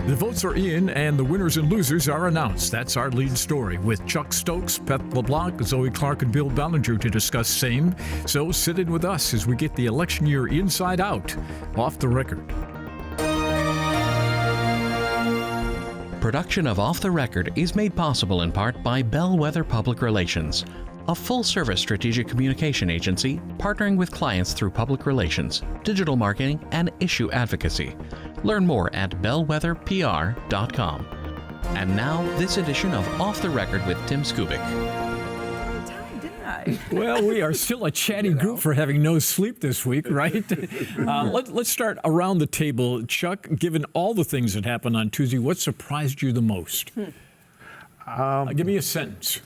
The votes are in and the winners and losers are announced. That's our lead story with Chuck Stokes, Beth LeBlanc, Zoe Clark, and Bill Ballenger to discuss same. So sit in with us as we get the election year inside out, off the record. Production of Off the Record is made possible in part by Bellwether Public Relations, a full-service strategic communication agency partnering with clients through public relations, digital marketing, and issue advocacy. Learn more at bellwetherpr.com. And now, this edition of Off the Record with Tim Skubick. Well, we are still a chatty group for having no sleep this week, right? Let's start around the table. Chuck, given all the things that happened on Tuesday, what surprised you the most? Give me a sentence.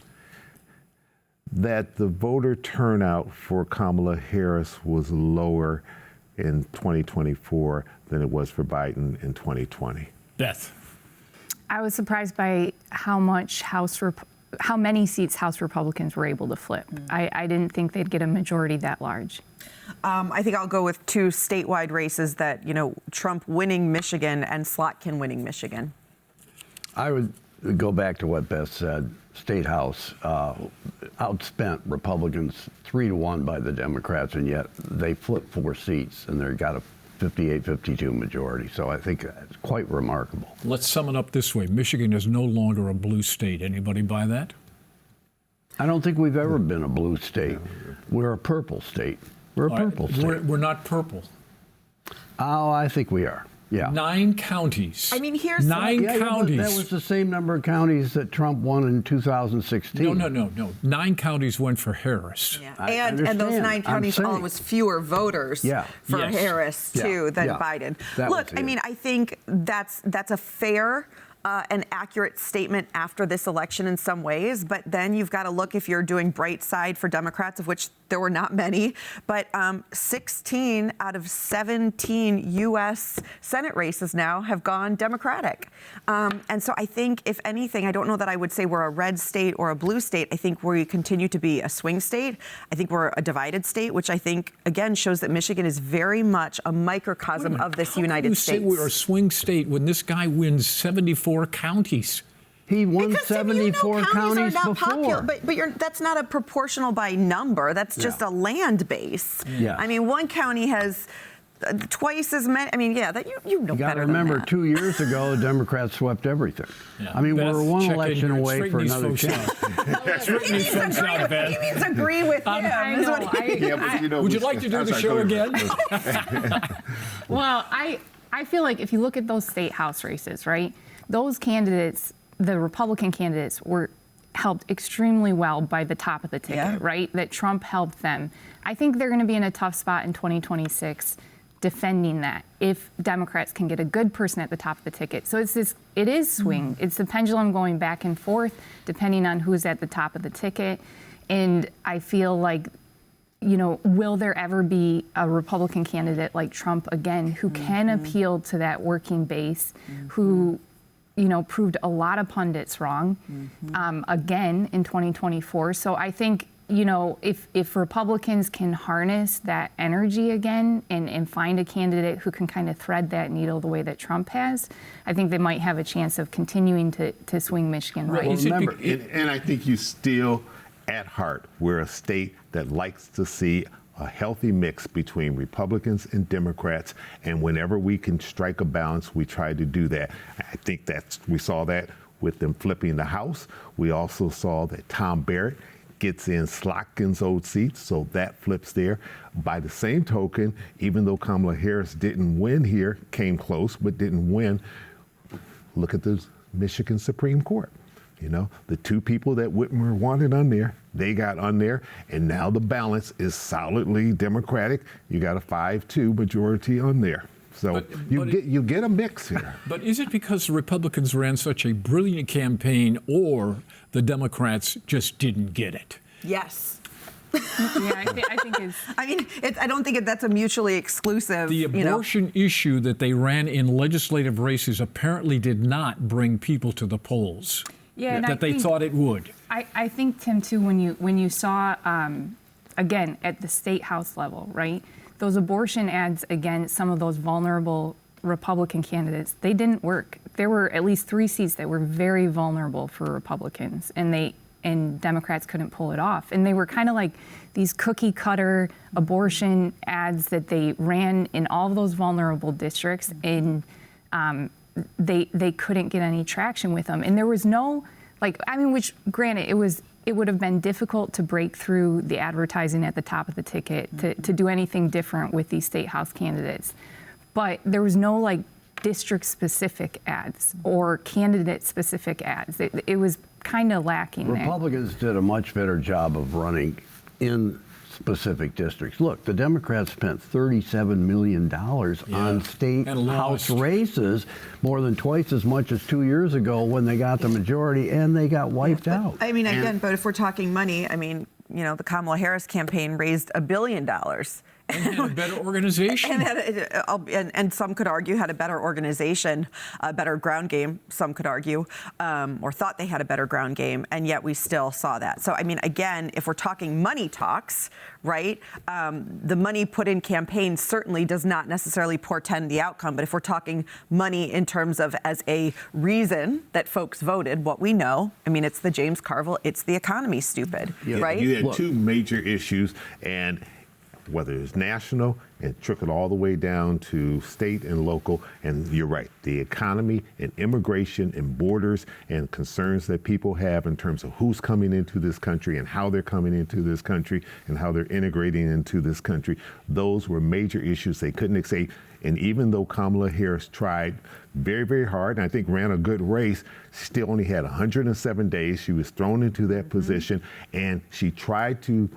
That the voter turnout for Kamala Harris was lower in 2024 than it was for Biden in 2020. Beth. I was surprised by how many seats House Republicans were able to flip. I didn't think they'd get a majority that large. I think I'll go with two statewide races that, Trump winning Michigan and Slotkin winning Michigan. I would go back to what Beth said. State House outspent Republicans 3-1 by the Democrats, and yet they flipped 4 seats, and they got a 58-52 majority. So I think it's quite remarkable. Let's sum it up this way. Michigan is no longer a blue state. Anybody buy that? I don't think we've ever been a blue state. We're a purple state. We're a purple state. We're not purple. Oh, I think we are. Yeah. 9 counties. I mean, here's 9 counties. That was the same number of counties that Trump won in 2016. No. 9 counties went for Harris. Yeah. And those 9 counties all was fewer voters for Harris too than Biden. Look, I mean, I think that's a fair an accurate statement after this election in some ways, but then you've got to look if you're doing bright side for Democrats, of which there were not many, but 16 out of 17 U.S. Senate races now have gone Democratic. And so I think, if anything, I don't know that I would say we're a red state or a blue state. I think we continue to be a swing state. I think we're a divided state, which I think, again, shows that Michigan is very much a microcosm of this United States. How can you say we're a swing state when this guy wins 74 counties? He won 74 counties before. Popular, but that's not a proportional by number. That's just a land base. Yeah. I mean, one county has twice as many. I mean, that you know better than that. You got to remember, 2 years ago, the Democrats swept everything. Yeah. I mean, we're one election away for another chance. He means agree with him. I know. Would you like to do the show again? Well, I feel like if you look at those state house races, right, those candidates, the Republican candidates, were helped extremely well by the top of the ticket, right? That Trump helped them. I think they're going to be in a tough spot in 2026 defending that if Democrats can get a good person at the top of the ticket. So it is swing. It's the pendulum going back and forth depending on who's at the top of the ticket. And I feel like, will there ever be a Republican candidate like Trump again who can appeal to that working base, who proved a lot of pundits wrong again in 2024. So I think, if Republicans can harness that energy again and find a candidate who can kind of thread that needle the way that Trump has, I think they might have a chance of continuing to swing Michigan right. Well, remember, and I think you still, at heart, we're a state that likes to see a healthy mix between Republicans and Democrats, and whenever we can strike a balance, we try to do that. I think we saw that with them flipping the House. We also saw that Tom Barrett gets in Slotkin's old seat, so that flips there. By the same token, even though Kamala Harris didn't win here, came close, but didn't win, look at the Michigan Supreme Court. The 2 people that Whitmer wanted on there, they got on there, and now the balance is solidly Democratic. You got a 5-2 majority on there. So you get a mix here. But is it because the Republicans ran such a brilliant campaign, or the Democrats just didn't get it? Yes. I think it's. I mean, I don't think that's a mutually exclusive. The abortion issue that they ran in legislative races apparently did not bring people to the polls. Yeah, that they thought it would. I think, Tim, too, when you saw, again, at the state house level, right, those abortion ads against some of those vulnerable Republican candidates, they didn't work. There were at least 3 seats that were very vulnerable for Republicans, and Democrats couldn't pull it off. And they were kind of like these cookie cutter abortion ads that they ran in all of those vulnerable districts, and they couldn't get any traction with them. And there was no, which granted, it would have been difficult to break through the advertising at the top of the ticket to do anything different with these state house candidates. But there was no district-specific ads or candidate-specific ads. It was kind of lacking there. Republicans did a much better job of running in specific districts. Look, the Democrats spent $37 million on state house races, more than twice as much as 2 years ago when they got the majority, and they got wiped out. I mean, again, but if we're talking money, I mean, the Kamala Harris campaign raised $1 billion. And had a better organization. And some could argue had a better organization, a better ground game, some could argue, or thought they had a better ground game, and yet we still saw that. So, I mean, again, if we're talking money talks, right, the money put in campaigns certainly does not necessarily portend the outcome. But if we're talking money in terms of as a reason that folks voted, what we know, I mean, it's the James Carville, it's the economy, stupid, right? You had 2 major issues, and whether it's national and trickled all the way down to state and local. And you're right, the economy and immigration and borders and concerns that people have in terms of who's coming into this country and how they're coming into this country and how they're integrating into this country. Those were major issues they couldn't escape. And even though Kamala Harris tried very, very hard, and I think ran a good race, still only had 107 days. She was thrown into that position, and she tried to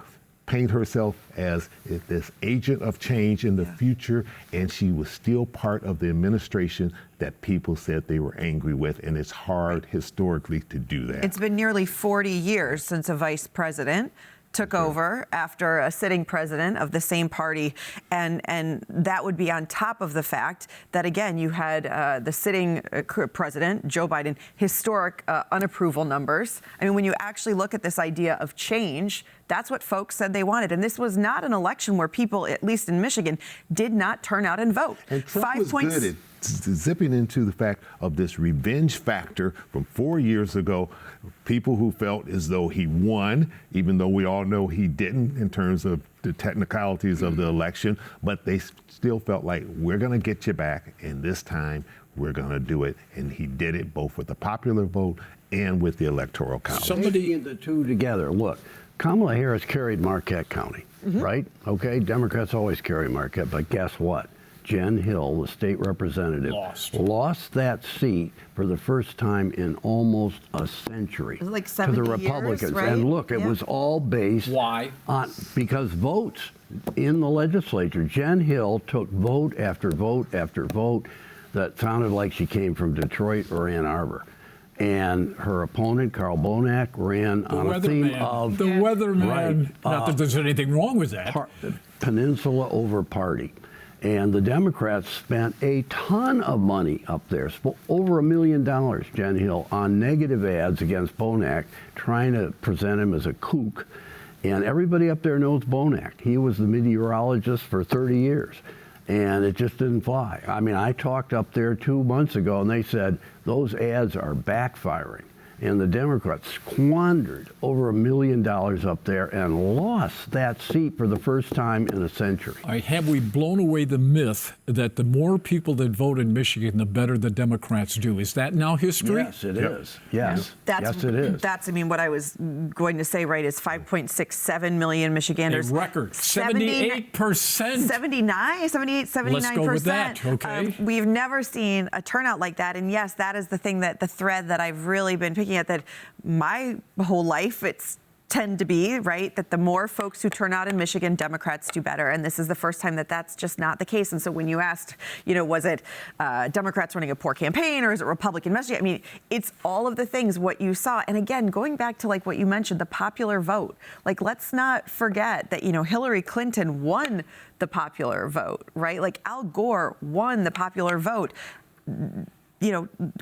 paint herself as this agent of change in the future, and she was still part of the administration that people said they were angry with, and it's hard historically to do that. It's been nearly 40 years since a vice president took over after a sitting president of the same party, and that would be on top of the fact that, again, you had the sitting president, Joe Biden, historic unapproval numbers. I mean, when you actually look at this idea of change, that's what folks said they wanted. And this was not an election where people, at least in Michigan, did not turn out and vote. And Trump was good at zipping into the fact of this revenge factor from 4 years ago. People who felt as though he won, even though we all know he didn't in terms of the technicalities of the election, but they still felt like, we're going to get you back, and this time we're going to do it. And he did it both with the popular vote and with the electoral college. Somebody in the two together. Look, Kamala Harris carried Marquette County, right? Okay, Democrats always carry Marquette, but guess what? Jen Hill, the state representative, lost that seat for the first time in almost a century to the Republicans. Years, right? And look, it was all based on because votes in the legislature. Jen Hill took vote after vote after vote that sounded like she came from Detroit or Ann Arbor. And her opponent, Carl Bonac, ran on a theme of the weatherman. Not that there's anything wrong with that. Peninsula over party. And the Democrats spent a ton of money up there, over $1 million, Jen Hill, on negative ads against Bonac, trying to present him as a kook. And everybody up there knows Bonac. He was the meteorologist for 30 years. And it just didn't fly. I mean, I talked up there 2 months ago, and they said those ads are backfiring. And the Democrats squandered over $1 million up there and lost that seat for the first time in a century. Have we blown away the myth that the more people that vote in Michigan, the better the Democrats do? Is that now history? Yes, it is. Yes. Yes, it is. That's, I mean, what I was going to say, right, is 5.67 million Michiganders. A record. 78%. 79%. Let's go with that, okay. We've never seen a turnout like that. And yes, that is the thing the thread that I've really been picking at, that my whole life it's tend to be, right, that the more folks who turn out in Michigan, Democrats do better. And this is the first time that that's just not the case. And so when you asked, was it Democrats running a poor campaign or is it Republican messaging? I mean, it's all of the things, what you saw. And again, going back to what you mentioned, the popular vote, let's not forget that, Hillary Clinton won the popular vote, right? Al Gore won the popular vote.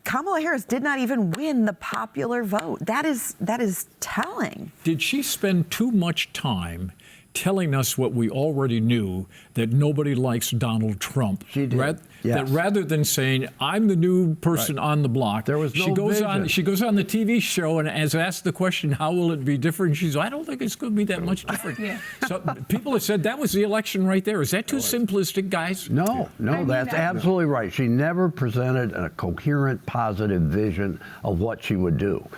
Kamala Harris did not even win the popular vote. That is telling. Did she spend too much time telling us what we already knew, that nobody likes Donald Trump. She did. That rather than saying, I'm the new person on the block, there was no vision. She goes on the TV show and is asked the question, how will it be different? She says, I don't think it's going to be that much different. So people have said that was the election right there. Is that too simplistic, guys? No, that's absolutely right. She never presented a coherent, positive vision of what she would do.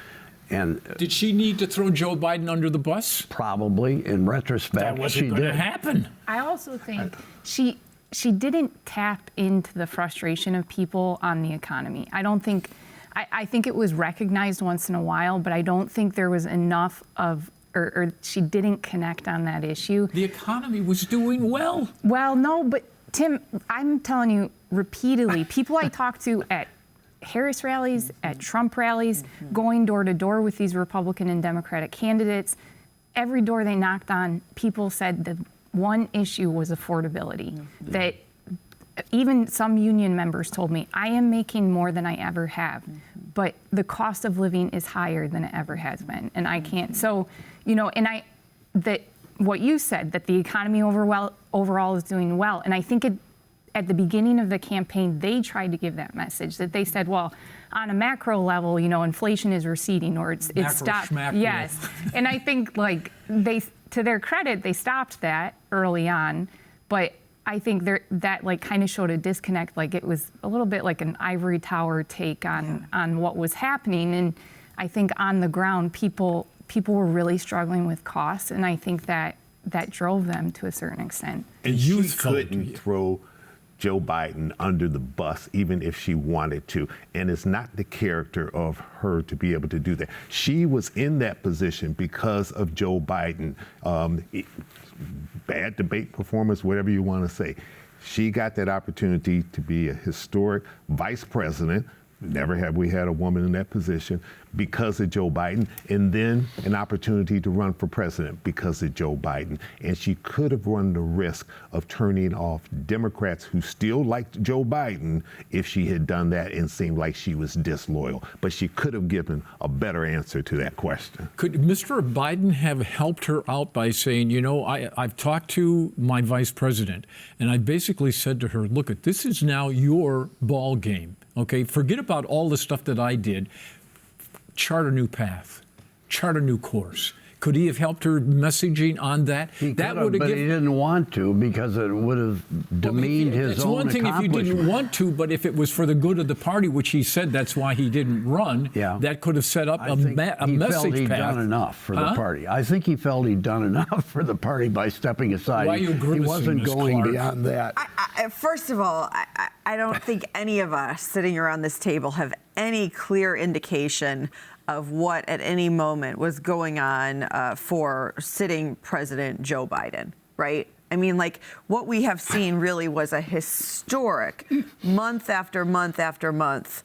And did she need to throw Joe Biden under the bus? Probably, in retrospect, that wasn't going to happen. I also think she didn't tap into the frustration of people on the economy. I think it was recognized once in a while, but I don't think there was enough of, or she didn't connect on that issue. The economy was doing well. Well, no, but Tim, I'm telling you repeatedly, people I talk to at Harris rallies, at Trump rallies, going door to door with these Republican and Democratic candidates, every door they knocked on, people said the one issue was affordability. That even some union members told me, I am making more than I ever have, but the cost of living is higher than it ever has been, and I can't. So, that what you said, that the economy overall is doing well, and I think at the beginning of the campaign, they tried to give that message, that they said, well, on a macro level, inflation is receding, or it's stopped. Yes. And I think, to their credit, they stopped that early on, but I think that kind of showed a disconnect. It was a little bit like an ivory tower take on what was happening. And I think on the ground, people were really struggling with costs, and I think that drove them to a certain extent. And you couldn't throw Joe Biden under the bus, even if she wanted to. And it's not the character of her to be able to do that. She was in that position because of Joe Biden. Bad debate performance, whatever you want to say. She got that opportunity to be a historic vice president. Never have we had a woman in that position because of Joe Biden, and then an opportunity to run for president because of Joe Biden. And she could have run the risk of turning off Democrats who still liked Joe Biden if she had done that and seemed like she was disloyal. But she could have given a better answer to that question. Could Mr. Biden have helped her out by saying, I've talked to my vice president, and I basically said to her, look, this is now your ball game. Okay, forget about all the stuff that I did. Chart a new path, chart a new course. Could he have helped her messaging on that? He could have, but he didn't want to because it would have demeaned his own accomplishment. It's one thing if you didn't want to, but if it was for the good of the party, which he said that's why he didn't run, that could have set up a message path. He felt he'd done enough for the party. I think he felt he'd done enough for the party by stepping aside. Why are you grimacing, he wasn't going beyond that. First of all, I don't think any of us sitting around this table have any clear indication of what at any moment was going on for sitting President Joe Biden, right? I mean, what we have seen really was a historic month after month after month,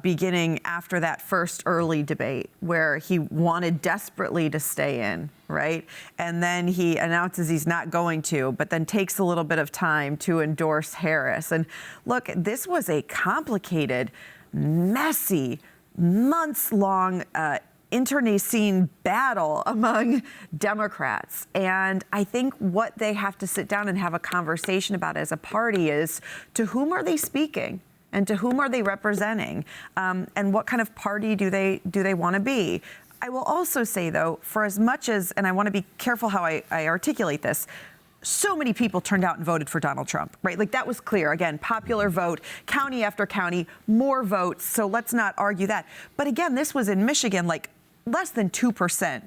beginning after that first early debate where he wanted desperately to stay in, right? And then he announces he's not going to, but then takes a little bit of time to endorse Harris. And look, this was a complicated, messy, months-long internecine battle among Democrats. And I think what they have to sit down and have a conversation about as a party is, to whom are they speaking? And to whom are they representing? And what kind of party do they want to be? I will also say, though, for as much as, and I want to be careful how I articulate this, so many people turned out and voted for Donald Trump, right? That was clear. Again, popular vote, county after county, more votes. So let's not argue that. But again, this was in Michigan, less than 2%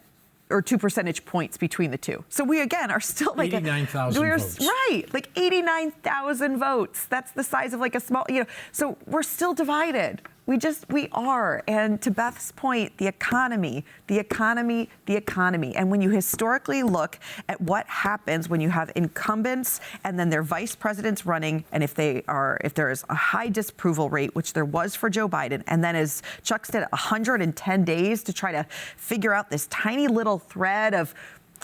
or 2 percentage points between the two. So we, again, are still 89,000 votes. Right, 89,000 votes. That's the size of a small, so we're still divided. We are. And to Beth's point, the economy. And when you historically look at what happens when you have incumbents and then their vice presidents running, and if there is a high disapproval rate, which there was for Joe Biden, and then as Chuck said, 110 days to try to figure out this tiny little thread of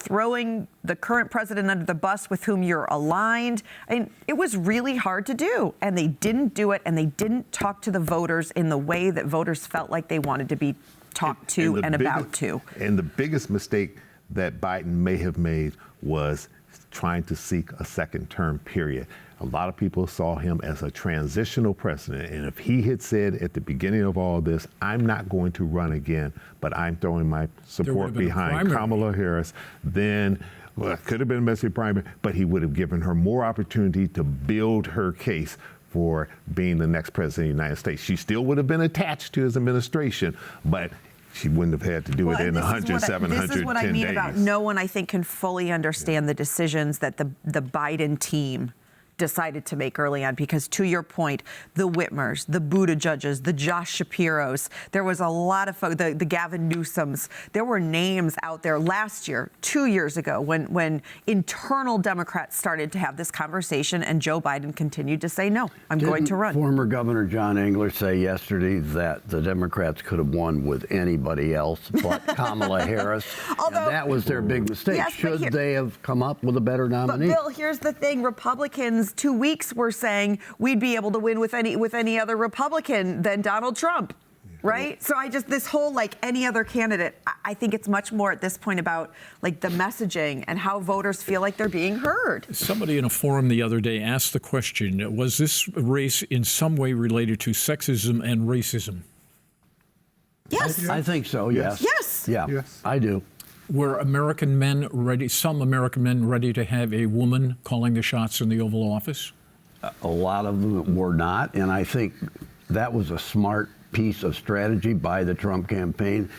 throwing the current president under the bus with whom you're aligned. I mean, it was really hard to do, and they didn't do it, and they didn't talk to the voters in the way that voters felt like they wanted to be talked to and about to. And the biggest mistake that Biden may have made was trying to seek a second term period. A lot of people saw him as a transitional president, and if he had said at the beginning of all this, I'm not going to run again, but I'm throwing my support behind Kamala Harris, then well, it could have been a messy primary, but he would have given her more opportunity to build her case for being the next president of the United States. She still would have been attached to his administration, but she wouldn't have had to do it in 100, 710 days. This is what I mean about no one, I think, can fully understand the decisions that the Biden team decided to make early on, because to your point, the Whitmers, the Buttigiegs, the Josh Shapiros, there was a lot of folks, the Gavin Newsoms, there were names out there last year, 2 years ago, when internal Democrats started to have this conversation and Joe Biden continued to say, no, I'm going to run. Former Governor John Engler say yesterday that the Democrats could have won with anybody else but Kamala Harris. Although, and that was their big mistake. Yes, Should they have come up with a better nominee? But Bill, here's the thing. Republicans 2 weeks were saying we'd be able to win with any other Republican than Donald Trump, right? So this whole like any other candidate, I think it's much more at this point about like the messaging and how voters feel like they're being heard. Somebody in a forum the other day asked the question, was this race in some way related to sexism and racism? Yes. I think so, yes. Yes. Yeah, yes. I do. Were some American men ready to have a woman calling the shots in the Oval Office? A lot of them were not, and I think that was a smart piece of strategy by the Trump campaign.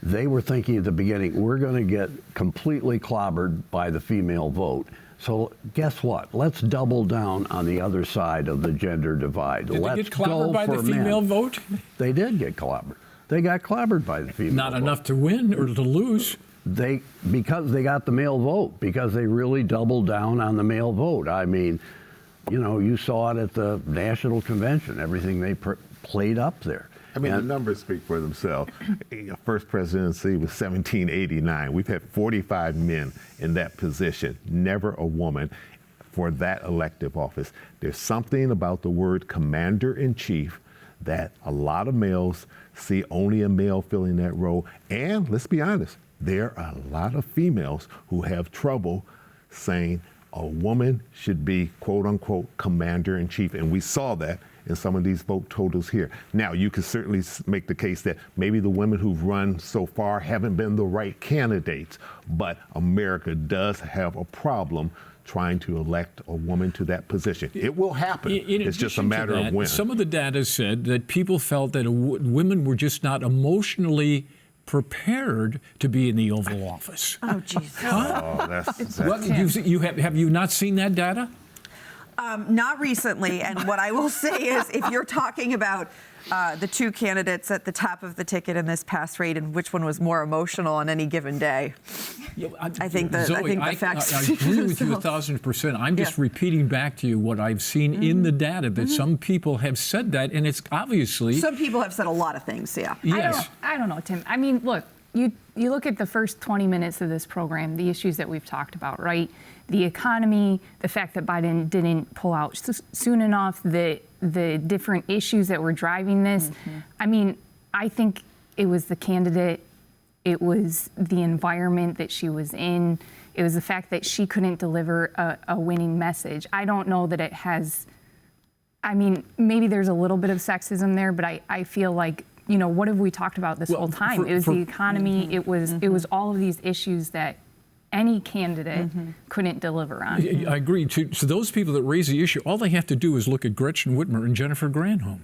They were thinking at the beginning, we're going to get completely clobbered by the female vote. So guess what? Let's double down on the other side of the gender divide. Did Let's they get clobbered by the female vote? They did get clobbered. They got clobbered by the female vote. Not enough to win or to lose. Because they got the male vote, because they really doubled down on the male vote. I mean, you saw it at the National Convention, everything they played up there. I mean, the numbers speak for themselves. First presidency was 1789. We've had 45 men in that position, never a woman for that elective office. There's something about the word commander-in-chief that a lot of males see only a male filling that role. And let's be honest, there are a lot of females who have trouble saying a woman should be, quote unquote, commander-in-chief. And we saw that in some of these vote totals here. Now, you could certainly make the case that maybe the women who've run so far haven't been the right candidates, but America does have a problem trying to elect a woman to that position. It will happen. It's just a matter of when. Some of the data said that people felt that women were just not emotionally prepared to be in the Oval Office. Oh, Jesus. Oh, that's have you not seen that data? Not recently, and what I will say is if you're talking about the two candidates at the top of the ticket in this past race and which one was more emotional on any given day, I think the facts. I agree with you 1,000%. I'm just repeating back to you what I've seen in the data, that some people have said that, and it's obviously... Some people have said a lot of things, yeah. Yes. I don't know, Tim. I mean, look, you look at the first 20 minutes of this program, the issues that we've talked about, right? The economy, the fact that Biden didn't pull out soon enough, the different issues that were driving this. I mean, I think it was the candidate, it was the environment that she was in, it was the fact that she couldn't deliver a winning message. I don't know that it has, I mean, maybe there's a little bit of sexism there, but I feel like, what have we talked about this whole time? It was the economy, it was all of these issues that any candidate couldn't deliver on. I agree. To those people that raise the issue, all they have to do is look at Gretchen Whitmer and Jennifer Granholm.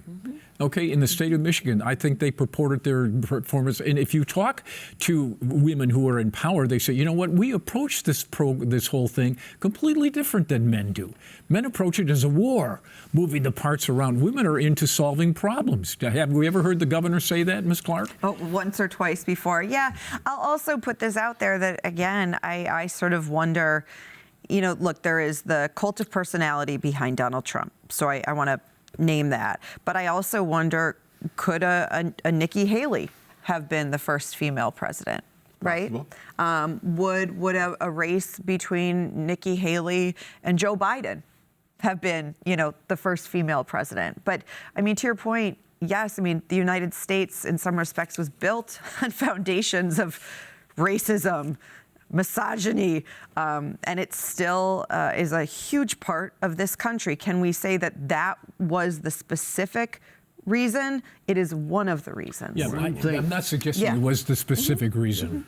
Okay, in the state of Michigan, I think they purported their performance. And if you talk to women who are in power, they say, you know what, we approach this whole thing completely different than men do. Men approach it as a war, moving the parts around. Women are into solving problems. Have we ever heard the governor say that, Ms. Clark? Oh, once or twice before. Yeah, I'll also put this out there that, again, I sort of wonder, look, there is the cult of personality behind Donald Trump. So I want to name that. But I also wonder, could a Nikki Haley have been the first female president? Right? Would a race between Nikki Haley and Joe Biden have been, the first female president? But I mean, to your point, yes, I mean, the United States in some respects was built on foundations of racism, misogyny, and it still is a huge part of this country. Can we say that that was the specific reason? It is one of the reasons. Yeah, I'm not suggesting it was the specific reason.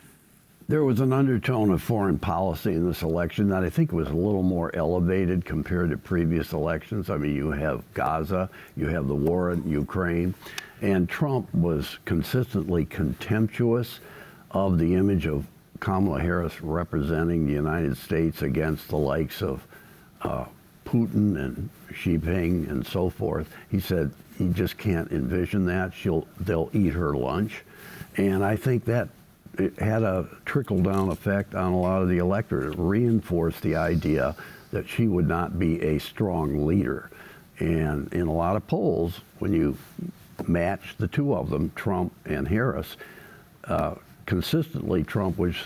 There was an undertone of foreign policy in this election that I think was a little more elevated compared to previous elections. I mean, you have Gaza, you have the war in Ukraine, and Trump was consistently contemptuous of the image of Kamala Harris representing the United States against the likes of Putin and Xi Jinping and so forth. He said he just can't envision that. They'll eat her lunch. And I think that it had a trickle-down effect on a lot of the electorate. It reinforced the idea that she would not be a strong leader. And in a lot of polls, when you match the two of them, Trump and Harris, consistently Trump was,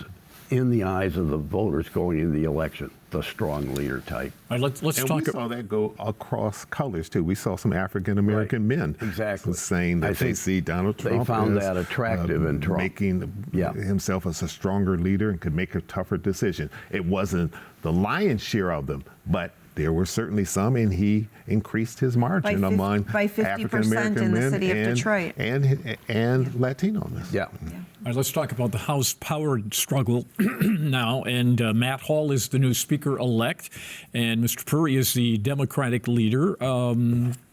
in the eyes of the voters going into the election, the strong leader type. All right, let's and talk. We saw that go across colors too. We saw some African American men saying that they see Donald Trump. They found that attractive in Trump, making himself as a stronger leader and could make a tougher decision. It wasn't the lion's share of them, but there were certainly some, and he increased his margin among by 50% African American in the men city of Detroit and Latino men. Yeah. All right, let's talk about the House power struggle now. And Matt Hall is the new Speaker-elect, and Mr. Puri is the Democratic leader.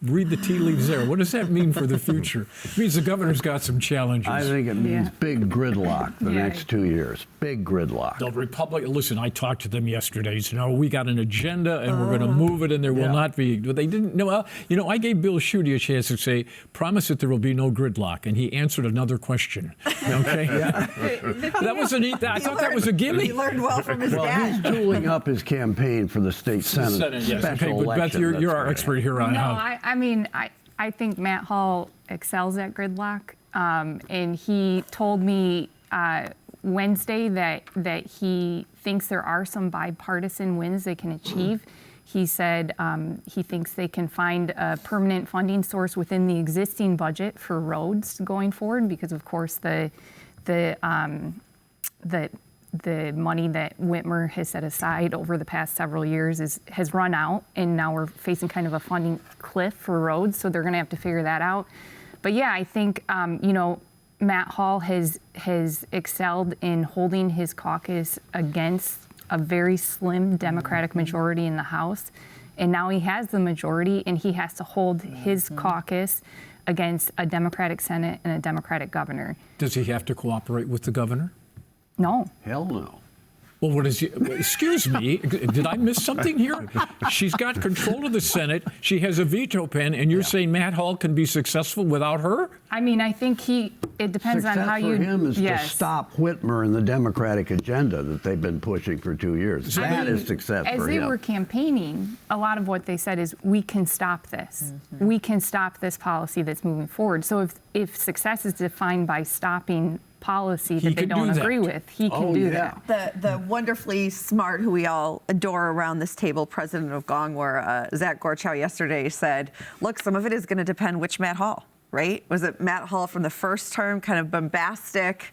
Read the tea leaves there. What does that mean for the future? It means the governor's got some challenges. I think it means big gridlock the next 2 years. Big gridlock. The Republican, listen, I talked to them yesterday. So, we got an agenda, and we're going to move it, and there will not be. They didn't know. I gave Bill Schuette a chance to say, promise that there will be no gridlock, and he answered another question. Okay. That was a neat. I thought that was a gimme. He learned well from his dad. He's tooling up his campaign for the state Senate yes. special Okay, but Beth, election. you're our expert here on how. I mean, I think Matt Hall excels at gridlock, and he told me Wednesday that he thinks there are some bipartisan wins they can achieve. He said he thinks they can find a permanent funding source within the existing budget for roads going forward, because of course the money that Whitmer has set aside over the past several years has run out, and now we're facing kind of a funding cliff for roads, so they're going to have to figure that out. But yeah, I think Matt Hall has excelled in holding his caucus against a very slim Democratic majority in the House, and now he has the majority, and he has to hold his caucus against a Democratic Senate and a Democratic governor. Does he have to cooperate with the governor? No. Hell no. Well, what is he? Excuse me, did I miss something here? She's got control of the Senate. She has a veto pen, and you're saying Matt Hall can be successful without her? I mean, I think it depends on how you. Success for him is to stop Whitmer and the Democratic agenda that they've been pushing for 2 years. That is success for him. As they were campaigning, a lot of what they said is, we can stop this. Mm-hmm. We can stop this policy that's moving forward. So if success is defined by stopping policy that they don't agree with, he can do that. The wonderfully smart, who we all adore around this table, president of Gongwar, Zach Gorchow, yesterday said, look, some of it is going to depend which Matt Hall, right? Was it Matt Hall from the first term, kind of bombastic,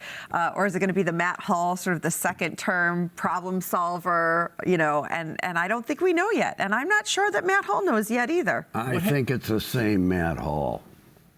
or is it going to be the Matt Hall, sort of the second term problem solver, and I don't think we know yet. And I'm not sure that Matt Hall knows yet either. I think it's the same Matt Hall,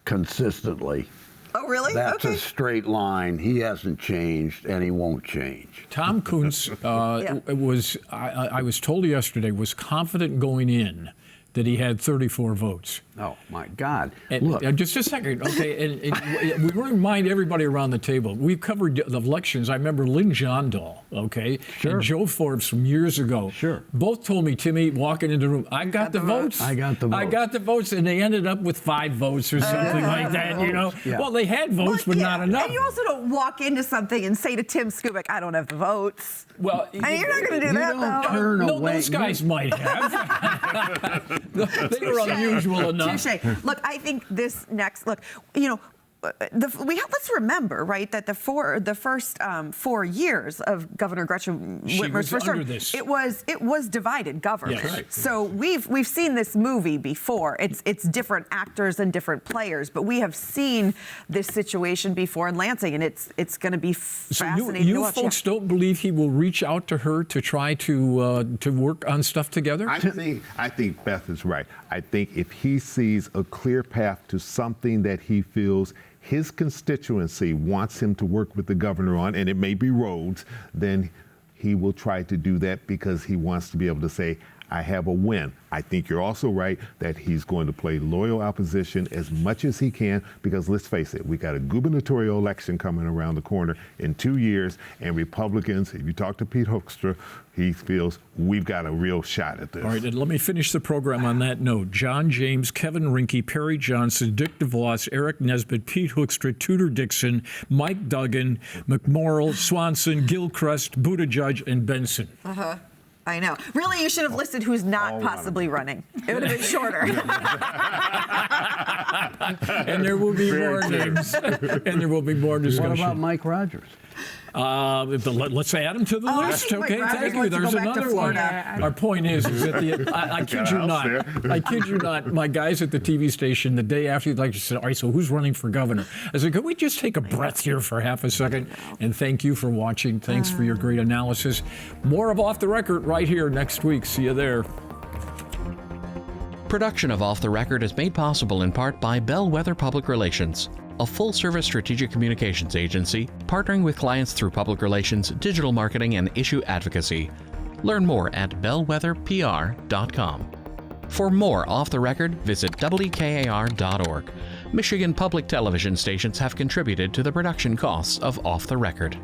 consistently. Oh, really? That's a straight line. He hasn't changed, and he won't change. Tom Kuntz I was told yesterday, was confident going in that he had 34 votes. Oh, my God. And, look. Just a second, okay, and we remind everybody around the table, we've covered the elections. I remember Lynn Jondal, okay, and Joe Forbes from years ago. Sure. Both told me, Timmy, walking into the room, I got the votes. I got the votes. I got the votes, and they ended up with 5 votes or something like that, Yeah. Well, they had votes, but not enough. And you also don't walk into something and say to Tim Skubick, I don't have the votes. Well, you're not going to do that, though. Turn away. Those guys might have. They were unusual enough. Touche. Look, I think this next, let's remember, right, that the first 4 years of Governor Gretchen Whitmer's first term, it was divided government. Yes. Right. So we've seen this movie before. It's different actors and different players, but we have seen this situation before in Lansing, and it's going to be fascinating to watch. You folks don't believe he will reach out to her to try to work on stuff together? I think Beth is right. I think if he sees a clear path to something that he feels his constituency wants him to work with the governor on, and it may be roads, then he will try to do that because he wants to be able to say, I have a win. I think you're also right that he's going to play loyal opposition as much as he can, because let's face it, we got a gubernatorial election coming around the corner in 2 years, and Republicans, if you talk to Pete Hoekstra, he feels we've got a real shot at this. All right, and let me finish the program on that note. John James, Kevin Rinke, Perry Johnson, Dick DeVos, Eric Nesbitt, Pete Hoekstra, Tudor Dixon, Mike Duggan, McMorrill, Swanson, Gilchrist, Buttigieg, and Benson. I know. Really, you should have listed who's not possibly running. It would have been shorter. And there will be more names. And there will be more discussion. What about Mike Rogers? Let's add him to the list. Okay, thank you. There's another one. Our point is that I kid you not. I kid you not. My guys at the TV station, the day after, like, said, all right, so who's running for governor? I said, could we just take a breath here for half a second? And thank you for watching. Thanks for your great analysis. More of Off the Record right here next week. See you there. Production of Off the Record is made possible in part by Bellwether Public Relations, a full-service strategic communications agency partnering with clients through public relations, digital marketing, and issue advocacy. Learn more at bellwetherpr.com. For more Off the Record, visit wkar.org. Michigan public television stations have contributed to the production costs of Off the Record.